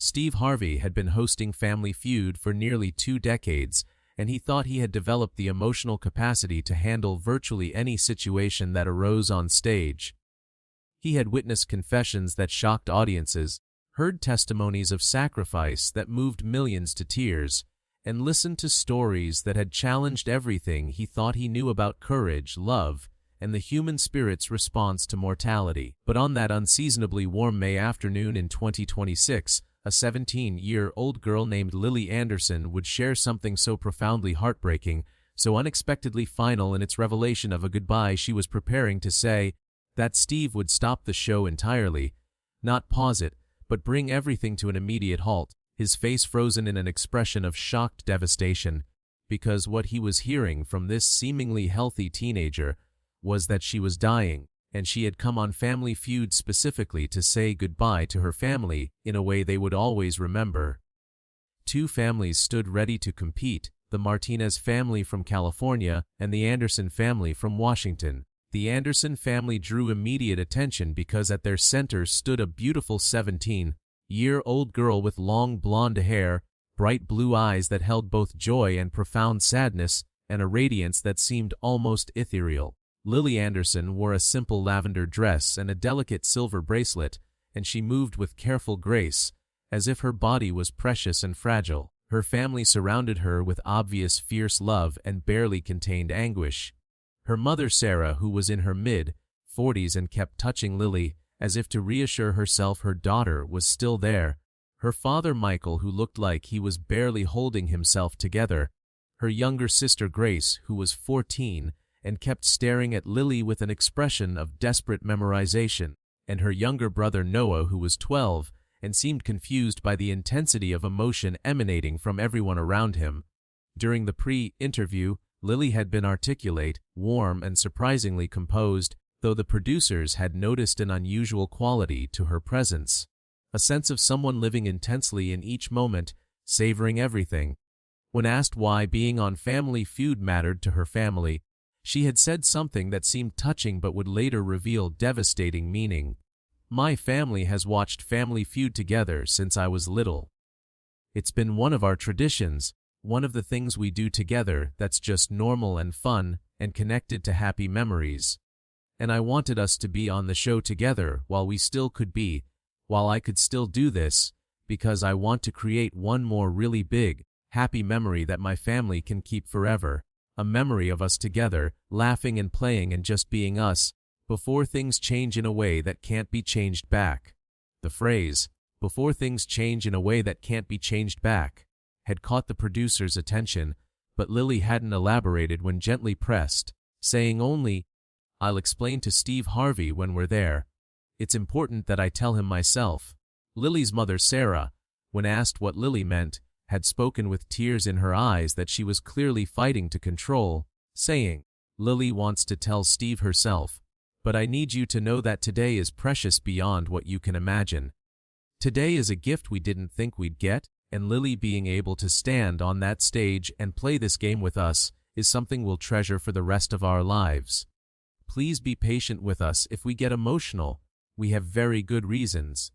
Steve Harvey had been hosting Family Feud for nearly 2 decades, and he thought he had developed the emotional capacity to handle virtually any situation that arose on stage. He had witnessed confessions that shocked audiences, heard testimonies of sacrifice that moved millions to tears, and listened to stories that had challenged everything he thought he knew about courage, love, and the human spirit's response to mortality. But on that unseasonably warm May afternoon in 2026, a 17-year-old girl named Lily Anderson would share something so profoundly heartbreaking, so unexpectedly final in its revelation of a goodbye she was preparing to say, that Steve would stop the show entirely, not pause it, but bring everything to an immediate halt, his face frozen in an expression of shocked devastation, because what he was hearing from this seemingly healthy teenager was that she was dying, and she had come on Family Feud specifically to say goodbye to her family in a way they would always remember. 2 families stood ready to compete, the Martinez family from California and the Anderson family from Washington. The Anderson family drew immediate attention because at their center stood a beautiful 17-year-old girl with long blonde hair, bright blue eyes that held both joy and profound sadness, and a radiance that seemed almost ethereal. Lily Anderson wore a simple lavender dress and a delicate silver bracelet, and she moved with careful grace, as if her body was precious and fragile. Her family surrounded her with obvious fierce love and barely contained anguish. Her mother Sarah, who was in her mid-40s and kept touching Lily, as if to reassure herself her daughter was still there. Her father Michael, who looked like he was barely holding himself together. Her younger sister Grace, who was 14, and kept staring at Lily with an expression of desperate memorization, and her younger brother Noah, who was 12, and seemed confused by the intensity of emotion emanating from everyone around him. During the pre-interview, Lily had been articulate, warm, and surprisingly composed, though the producers had noticed an unusual quality to her presence. A sense of someone living intensely in each moment, savoring everything. When asked why being on Family Feud mattered to her family, she had said something that seemed touching but would later reveal devastating meaning. My family has watched Family Feud together since I was little. It's been one of our traditions, one of the things we do together that's just normal and fun and connected to happy memories. And I wanted us to be on the show together while we still could be, while I could still do this, because I want to create one more really big, happy memory that my family can keep forever. A memory of us together, laughing and playing and just being us, before things change in a way that can't be changed back. The phrase, before things change in a way that can't be changed back, had caught the producer's attention, but Lily hadn't elaborated when gently pressed, saying only, "I'll explain to Steve Harvey when we're there. It's important that I tell him myself." Lily's mother Sarah, when asked what Lily meant, had spoken with tears in her eyes that she was clearly fighting to control, saying, "Lily wants to tell Steve herself, but I need you to know that today is precious beyond what you can imagine. Today is a gift we didn't think we'd get, and Lily being able to stand on that stage and play this game with us is something we'll treasure for the rest of our lives. Please be patient with us if we get emotional. We have very good reasons."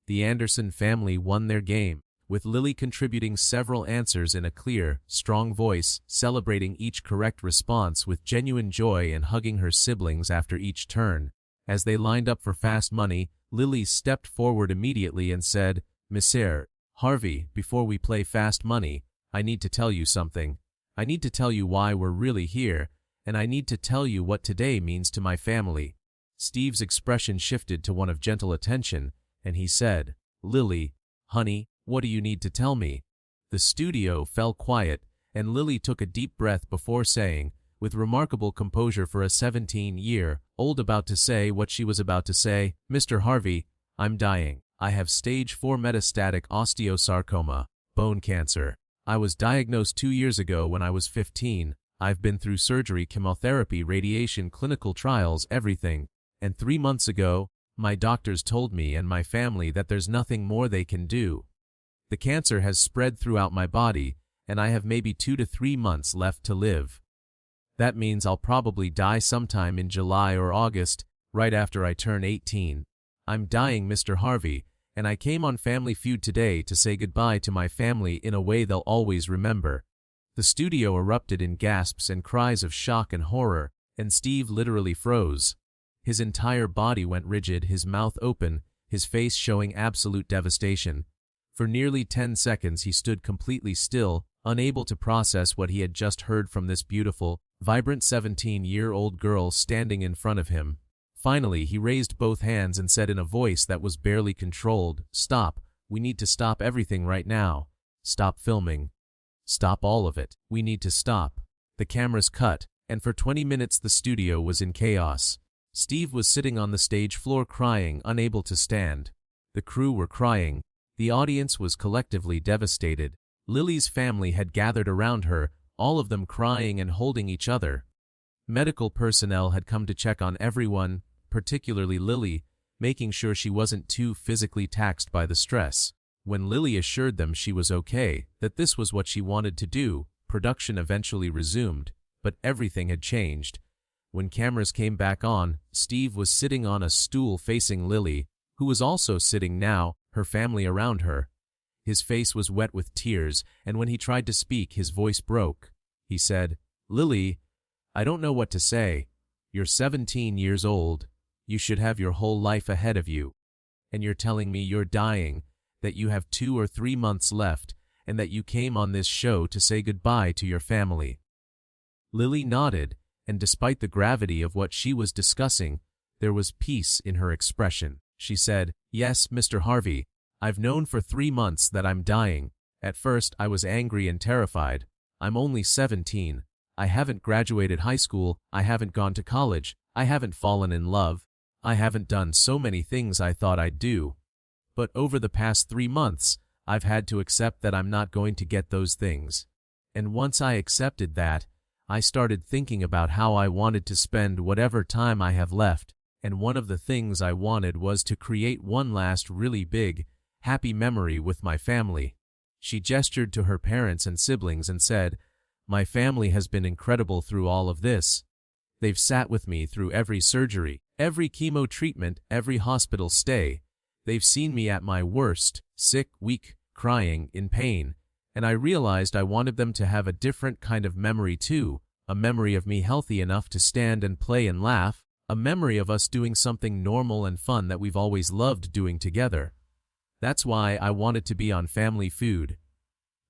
The Anderson family won their game, with Lily contributing several answers in a clear, strong voice, celebrating each correct response with genuine joy and hugging her siblings after each turn. As they lined up for Fast Money, Lily stepped forward immediately and said, "Mr. Harvey, before we play Fast Money, I need to tell you something. I need to tell you why we're really here, and I need to tell you what today means to my family." Steve's expression shifted to one of gentle attention, and he said, "Lily, honey, what do you need to tell me?" The studio fell quiet, and Lily took a deep breath before saying, with remarkable composure for a 17-year-old about to say what she was about to say, "Mr. Harvey, I'm dying. I have stage 4 metastatic osteosarcoma, bone cancer. I was diagnosed 2 years ago when I was 15. I've been through surgery, chemotherapy, radiation, clinical trials, everything. And 3 months ago, my doctors told me and my family that there's nothing more they can do. The cancer has spread throughout my body, and I have maybe 2 to 3 months left to live. That means I'll probably die sometime in July or August, right after I turn 18. I'm dying, Mr. Harvey, and I came on Family Feud today to say goodbye to my family in a way they'll always remember." The studio erupted in gasps and cries of shock and horror, and Steve literally froze. His entire body went rigid, his mouth open, his face showing absolute devastation. For nearly 10 seconds he stood completely still, unable to process what he had just heard from this beautiful, vibrant 17-year-old girl standing in front of him. Finally, he raised both hands and said in a voice that was barely controlled, "Stop. We need to stop everything right now. Stop filming. Stop all of it. We need to stop." The cameras cut, and for 20 minutes the studio was in chaos. Steve was sitting on the stage floor crying, unable to stand. The crew were crying. The audience was collectively devastated. Lily's family had gathered around her, all of them crying and holding each other. Medical personnel had come to check on everyone, particularly Lily, making sure she wasn't too physically taxed by the stress. When Lily assured them she was okay, that this was what she wanted to do, production eventually resumed, but everything had changed. When cameras came back on, Steve was sitting on a stool facing Lily, who was also sitting now, her family around her. His face was wet with tears, and when he tried to speak, his voice broke. He said, "Lily, I don't know what to say. You're 17 years old. You should have your whole life ahead of you. And you're telling me you're dying, that you have 2 or 3 months left, and that you came on this show to say goodbye to your family." Lily nodded, and despite the gravity of what she was discussing, there was peace in her expression. She said, "Yes, Mr. Harvey, I've known for 3 months that I'm dying. At first I was angry and terrified. I'm only 17. I haven't graduated high school, I haven't gone to college, I haven't fallen in love, I haven't done so many things I thought I'd do. But over the past 3 months, I've had to accept that I'm not going to get those things. And once I accepted that, I started thinking about how I wanted to spend whatever time I have left, and one of the things I wanted was to create one last really big, happy memory with my family." She gestured to her parents and siblings and said, "My family has been incredible through all of this. They've sat with me through every surgery, every chemo treatment, every hospital stay. They've seen me at my worst, sick, weak, crying, in pain, and I realized I wanted them to have a different kind of memory too, a memory of me healthy enough to stand and play and laugh, a memory of us doing something normal and fun that we've always loved doing together. That's why I wanted to be on Family Feud.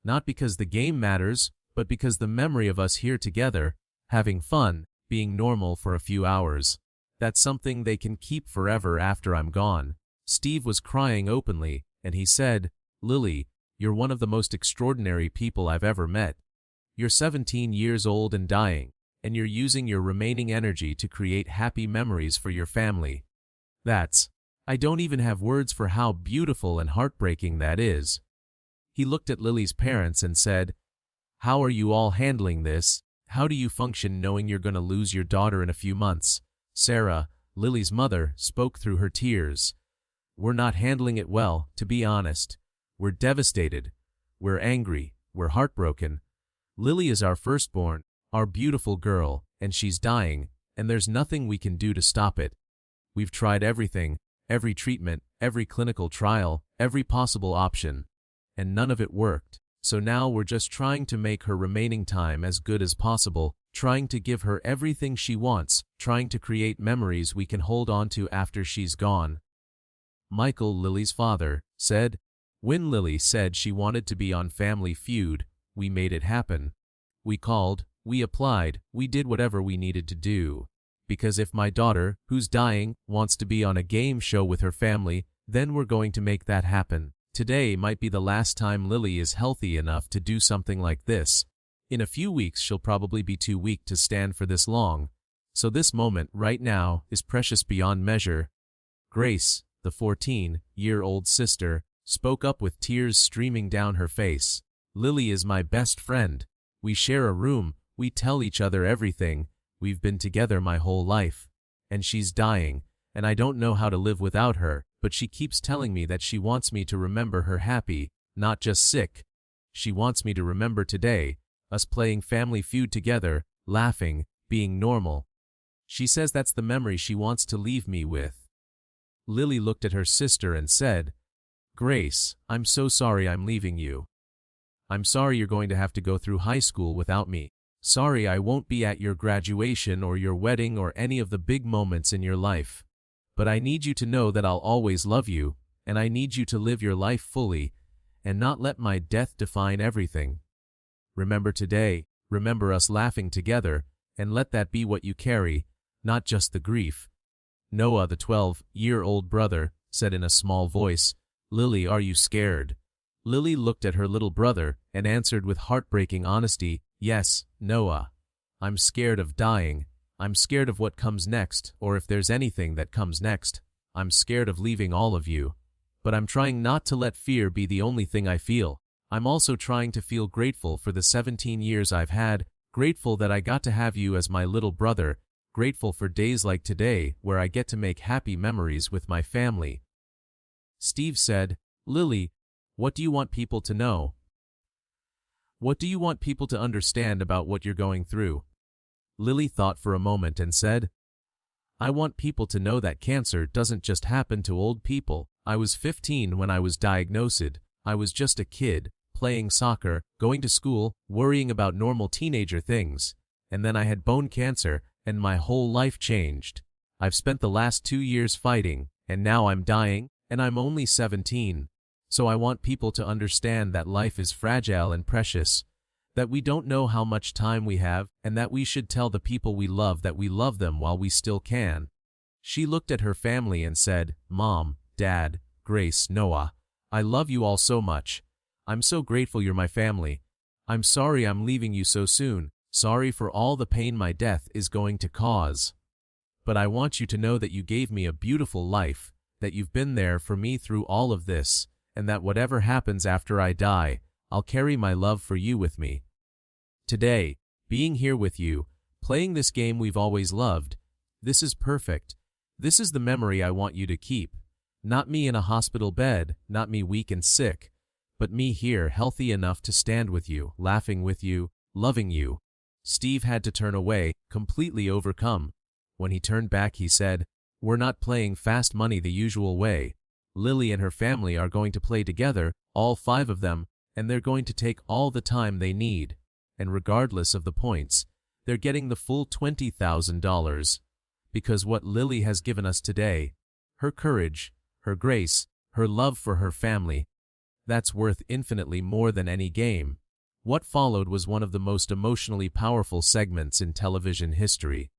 Not because the game matters, but because the memory of us here together, having fun, being normal for a few hours, that's something they can keep forever after I'm gone." Steve was crying openly, and he said, "Lily, you're one of the most extraordinary people I've ever met. You're 17 years old and dying, and you're using your remaining energy to create happy memories for your family. I don't even have words for how beautiful and heartbreaking that is." He looked at Lily's parents and said, "How are you all handling this? How do you function knowing you're going to lose your daughter in a few months?" Sarah, Lily's mother, spoke through her tears. "We're not handling it well, to be honest. We're devastated. We're angry. We're heartbroken. Lily is our firstborn, our beautiful girl, and she's dying, and there's nothing we can do to stop it. We've tried everything, every treatment, every clinical trial, every possible option, and none of it worked. So now we're just trying to make her remaining time as good as possible, trying to give her everything she wants, trying to create memories we can hold on to after she's gone." Michael, Lily's father, said, "When Lily said she wanted to be on Family Feud, we made it happen. We called, we applied, we did whatever we needed to do. Because if my daughter, who's dying, wants to be on a game show with her family, then we're going to make that happen. Today might be the last time Lily is healthy enough to do something like this. In a few weeks she'll probably be too weak to stand for this long. So this moment, right now, is precious beyond measure." Grace, the 14-year-old sister, spoke up with tears streaming down her face. "Lily is my best friend. We share a room, we tell each other everything. We've been together my whole life. And she's dying, and I don't know how to live without her, but she keeps telling me that she wants me to remember her happy, not just sick. She wants me to remember today, us playing Family Feud together, laughing, being normal. She says that's the memory she wants to leave me with." Lily looked at her sister and said, Grace, I'm so sorry I'm leaving you. I'm sorry you're going to have to go through high school without me. Sorry I won't be at your graduation or your wedding or any of the big moments in your life. But I need you to know that I'll always love you, and I need you to live your life fully, and not let my death define everything. Remember today, remember us laughing together, and let that be what you carry, not just the grief. Noah, the 12-year-old brother, said in a small voice, Lily, are you scared? Lily looked at her little brother and answered with heartbreaking honesty, Yes, Noah. I'm scared of dying. I'm scared of what comes next, or if there's anything that comes next. I'm scared of leaving all of you. But I'm trying not to let fear be the only thing I feel. I'm also trying to feel grateful for the 17 years I've had, grateful that I got to have you as my little brother, grateful for days like today where I get to make happy memories with my family. Steve said, Lily, what do you want people to know? What do you want people to understand about what you're going through? Lily thought for a moment and said, I want people to know that cancer doesn't just happen to old people. I was 15 when I was diagnosed. I was just a kid, playing soccer, going to school, worrying about normal teenager things. And then I had bone cancer, and my whole life changed. I've spent the last 2 years fighting, and now I'm dying, and I'm only 17. So I want people to understand that life is fragile and precious, that we don't know how much time we have, and that we should tell the people we love that we love them while we still can. She looked at her family and said, Mom, Dad, Grace, Noah, I love you all so much. I'm so grateful you're my family. I'm sorry I'm leaving you so soon, sorry for all the pain my death is going to cause. But I want you to know that you gave me a beautiful life, that you've been there for me through all of this, and that whatever happens after I die, I'll carry my love for you with me. Today, being here with you, playing this game we've always loved, this is perfect. This is the memory I want you to keep. Not me in a hospital bed, not me weak and sick, but me here healthy enough to stand with you, laughing with you, loving you. Steve had to turn away, completely overcome. When he turned back he said, We're not playing fast money the usual way. Lily and her family are going to play together, all 5 of them, and they're going to take all the time they need. And regardless of the points, they're getting the full $20,000. Because what Lily has given us today, her courage, her grace, her love for her family, that's worth infinitely more than any game. What followed was one of the most emotionally powerful segments in television history.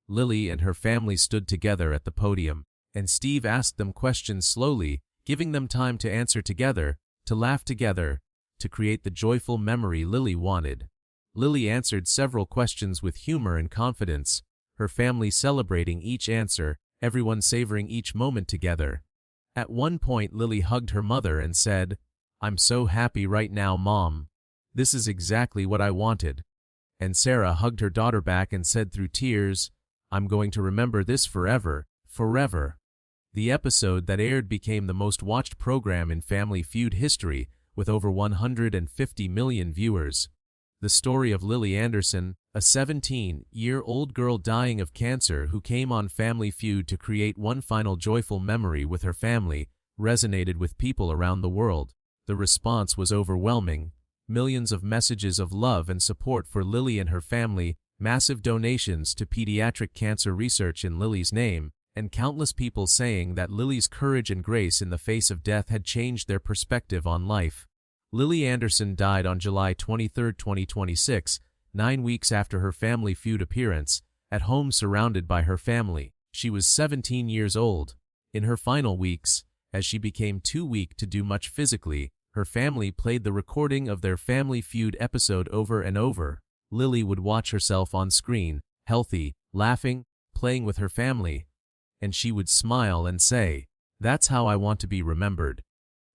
Lily and her family stood together at the podium, and Steve asked them questions slowly, giving them time to answer together, to laugh together, to create the joyful memory Lily wanted. Lily answered several questions with humor and confidence, her family celebrating each answer, everyone savoring each moment together. At one point Lily hugged her mother and said, I'm so happy right now, Mom. This is exactly what I wanted. And Sarah hugged her daughter back and said through tears, I'm going to remember this forever, forever. The episode that aired became the most watched program in Family Feud history, with over 150 million viewers. The story of Lily Anderson, a 17-year-old girl dying of cancer who came on Family Feud to create one final joyful memory with her family, resonated with people around the world. The response was overwhelming. Millions of messages of love and support for Lily and her family, massive donations to pediatric cancer research in Lily's name, and countless people saying that Lily's courage and grace in the face of death had changed their perspective on life. Lily Anderson died on July 23, 2026, 9 weeks after her Family Feud appearance, at home surrounded by her family. She was 17 years old. In her final weeks, as she became too weak to do much physically, her family played the recording of their Family Feud episode over and over. Lily would watch herself on screen, healthy, laughing, playing with her family, and she would smile and say, That's how I want to be remembered.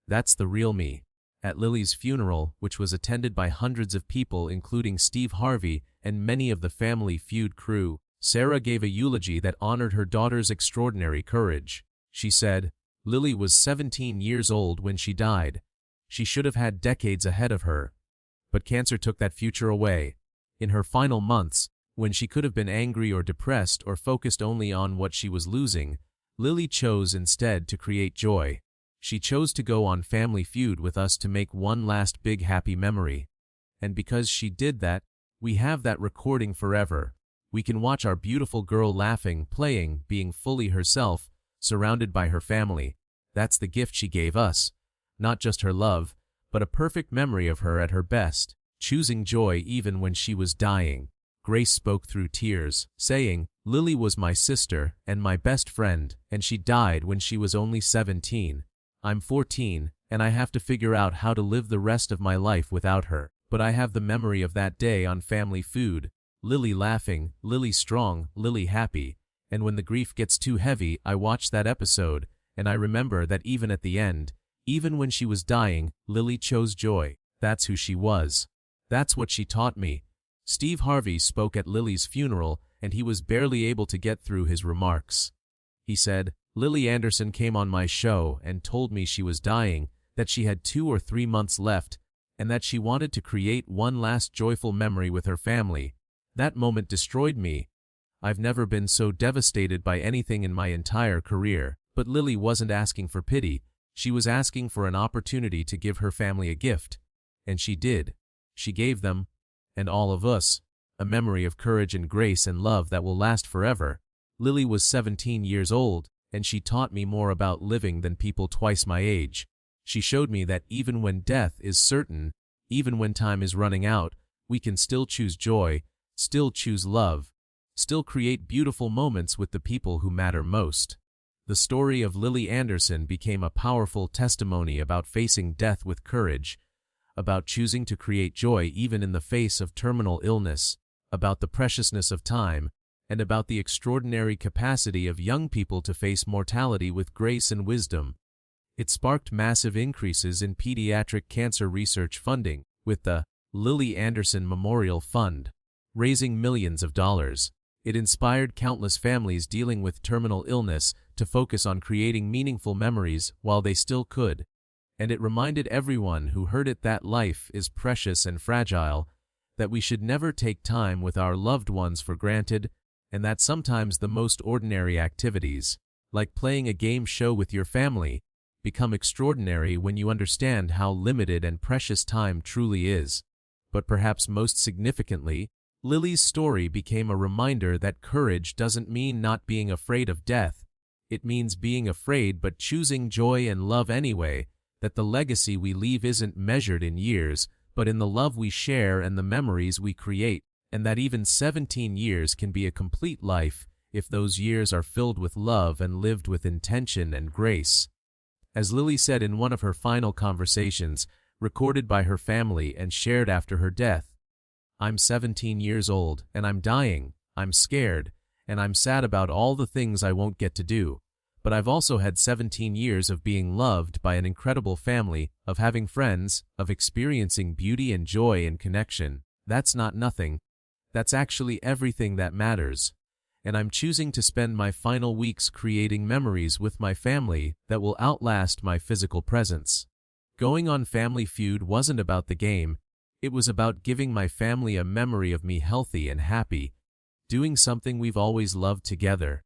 That's the real me. At Lily's funeral, which was attended by hundreds of people including Steve Harvey and many of the Family Feud crew, Sarah gave a eulogy that honored her daughter's extraordinary courage. She said, Lily was 17 years old when she died. She should have had decades ahead of her. But cancer took that future away. In her final months, when she could have been angry or depressed or focused only on what she was losing, Lily chose instead to create joy. She chose to go on Family Feud with us to make one last big happy memory. And because she did that, we have that recording forever. We can watch our beautiful girl laughing, playing, being fully herself, surrounded by her family. That's the gift she gave us. Not just her love, but a perfect memory of her at her best, choosing joy even when she was dying. Grace spoke through tears, saying, "Lily was my sister and my best friend, and she died when she was only 17. I'm 14, and I have to figure out how to live the rest of my life without her. But I have the memory of that day on Family Feud. Lily laughing, Lily strong, Lily happy. And when the grief gets too heavy, I watch that episode, and I remember that even at the end, even when she was dying, Lily chose joy. That's who she was. That's what she taught me." Steve Harvey spoke at Lily's funeral, and he was barely able to get through his remarks. He said, "Lily Anderson came on my show and told me she was dying, that she had 2 or 3 months left, and that she wanted to create one last joyful memory with her family. That moment destroyed me. I've never been so devastated by anything in my entire career." But Lily wasn't asking for pity. She was asking for an opportunity to give her family a gift. And she did. She gave them, and all of us, a memory of courage and grace and love that will last forever. Lily was 17 years old, and she taught me more about living than people twice my age. She showed me that even when death is certain, even when time is running out, we can still choose joy, still choose love, still create beautiful moments with the people who matter most. The story of Lily Anderson became a powerful testimony about facing death with courage, about choosing to create joy even in the face of terminal illness, about the preciousness of time, and about the extraordinary capacity of young people to face mortality with grace and wisdom. It sparked massive increases in pediatric cancer research funding, with the Lily Anderson Memorial Fund raising millions of dollars. It inspired countless families dealing with terminal illness to focus on creating meaningful memories while they still could. And it reminded everyone who heard it that life is precious and fragile, that we should never take time with our loved ones for granted, and that sometimes the most ordinary activities, like playing a game show with your family, become extraordinary when you understand how limited and precious time truly is. But perhaps most significantly, Lily's story became a reminder that courage doesn't mean not being afraid of death. It means being afraid but choosing joy and love anyway, that the legacy we leave isn't measured in years, but in the love we share and the memories we create, and that even 17 years can be a complete life if those years are filled with love and lived with intention and grace. As Lily said in one of her final conversations, recorded by her family and shared after her death, "I'm 17 years old, and I'm dying. I'm scared, and I'm sad about all the things I won't get to do. But I've also had 17 years of being loved by an incredible family, of having friends, of experiencing beauty and joy and connection. That's not nothing. That's actually everything that matters. And I'm choosing to spend my final weeks creating memories with my family that will outlast my physical presence." Going on Family Feud wasn't about the game. It was about giving my family a memory of me healthy and happy, doing something we've always loved together.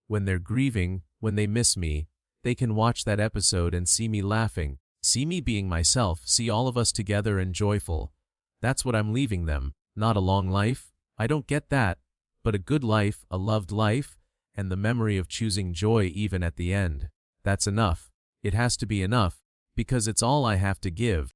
When they're grieving, when they miss me, they can watch that episode and see me laughing, see me being myself, see all of us together and joyful. That's what I'm leaving them, not a long life. I don't get that, but a good life, a loved life, and the memory of choosing joy even at the end. That's enough. It has to be enough, because it's all I have to give.